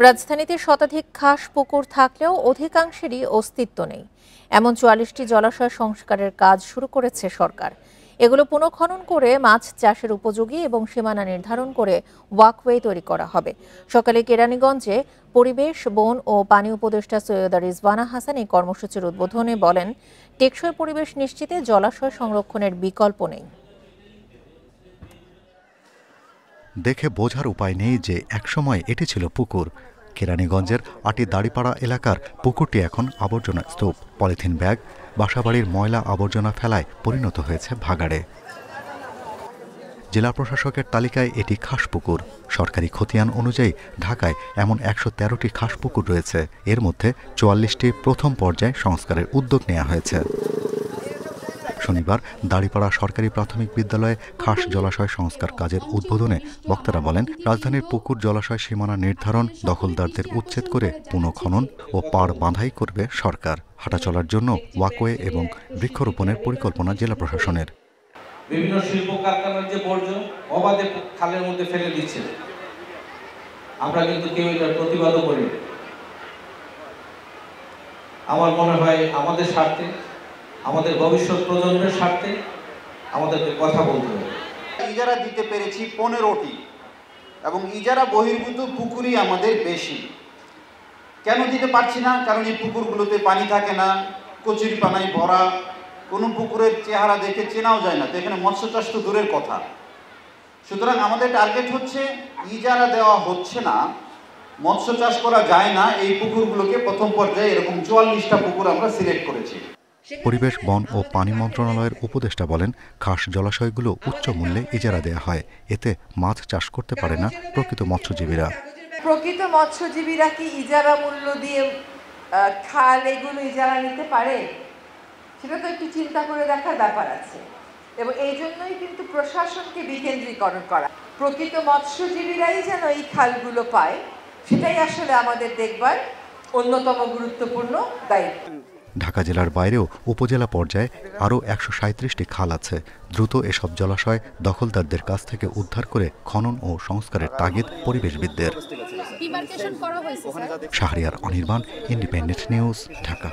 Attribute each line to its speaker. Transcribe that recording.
Speaker 1: রাজধানীতে শতাধিক খাস পুকুর থাকলেও অধিকাংশেরই অস্তিত্ব নেই। এমন ৪৪টি জলাশয় সংস্কারের কাজ শুরু করেছে সরকার। এগুলো পুনঃখনন করে মাছ চাষের উপযোগী এবং সীমানা নির্ধারণ করে ওয়াকওয়ে তৈরি করা হবে। সকালে কেরানীগঞ্জে পরিবেশ, বন ও পানি উপদেষ্টা সৈয়দা রিজওয়ানা হাসান এই কর্মসূচির উদ্বোধনে বলেন, টেকসই পরিবেশ নিশ্চিতে জলাশয় সংরক্ষণের বিকল্প নেই।
Speaker 2: দেখে বোঝার উপায় নেই যে একসময় এটি ছিল পুকুর। কেরানীগঞ্জের আটি দাড়িপাড়া এলাকার পুকুরটি এখন আবর্জনা স্তূপ। পলিথিন ব্যাগ, বাসাবাড়ির ময়লা আবর্জনা ফেলায় পরিণত হয়েছে ভাগাড়ে। জেলা প্রশাসকের তালিকায় এটি খাস পুকুর। সরকারি খতিয়ান অনুযায়ী ঢাকায় এমন ১১৩টি খাস পুকুর রয়েছে। এর মধ্যে ৪৪টি প্রথম পর্যায়ে সংস্কারের উদ্যোগ নেওয়া হয়েছে। শনিবার দাড়িপাড়া সরকারি প্রাথমিক বিদ্যালয়ে খাস জলাশয় সংস্কার কাজের উদ্বোধনে বক্তারা বলেন, রাজধানীর পুকুর জলাশয় সীমানা নির্ধারণ, দখলদারদের উচ্ছেদ করে পুনঃখনন ও পাড় বাঁধাই করবে সরকার। হাঁটা চলার জন্য ওয়াকওয়ে এবং বৃক্ষরোপণের পরিকল্পনা জেলা প্রশাসনের।
Speaker 3: বিভিন্ন শিল্প কারখানার যে বর্জ্য অবাধে খালের মধ্যে ফেলে দিচ্ছে, আমরা কিন্তু কেউ এটার প্রতিবাদও করি। আমার মনে হয় আমাদের স্বার্থে, আমাদের ভবিষ্যৎ প্রজন্মের স্বার্থে আমাদেরকে কথা বলতে হবে।
Speaker 4: ইজারা দিতে পেরেছি 15টি এবং ইজারা বহির্ভূত পুকুরই আমাদের বেশি। কেন দিতে পারছি না? কারণ এই পুকুরগুলোতে পানি থাকে না, কচুরিপানায় ভরা, কোনো পুকুরের চেহারা দেখে চেনাও যায় না, তো এখানে মৎস্য চাষ তো দূরের কথা। সুতরাং আমাদের টার্গেট হচ্ছে ইজারা দেওয়া হচ্ছে না, মৎস্য চাষ করা যায় না, এই পুকুরগুলোকে প্রথম পর্যায়ে এরকম ৪৪টা পুকুর আমরা সিলেক্ট করেছি।
Speaker 2: পরিবেশ, বন ও পানি মন্ত্রণালয়ের উপদেষ্টা বলেন, খাস জলাশয়গুলো উচ্চ মূল্যে ইজারা দেওয়া হয়। এতে মাছ চাষ করতে পারে না প্রকৃত মৎস্যজীবীরা।
Speaker 5: প্রকৃত মৎস্যজীবীরা কি ইজারা মূল্য দিয়ে খাল এগুলো ইজারা নিতে পারে? সেটা তো একটু চিন্তা করে দেখার ব্যাপার আছে। এবং এই জন্যই কিন্তু প্রশাসনকে বিকেন্দ্রীকরণ করা, প্রকৃত মৎস্যজীবীরাই যেন এই খালগুলো পায়, সেটাই আসলে আমাদের দেখবার অন্যতম গুরুত্বপূর্ণ দায়িত্ব।
Speaker 2: ঢাকা জেলার বাইরেও উপজেলা পর্যায়ে আরও 137টি খাল আছে। দ্রুত এসব জলাশয় দখলদারদের কাছ থেকে উদ্ধার করে খনন ও সংস্কারের তাগিদ পরিবেশবিদদের। Shahriar Anirban, Independent News, Dhaka.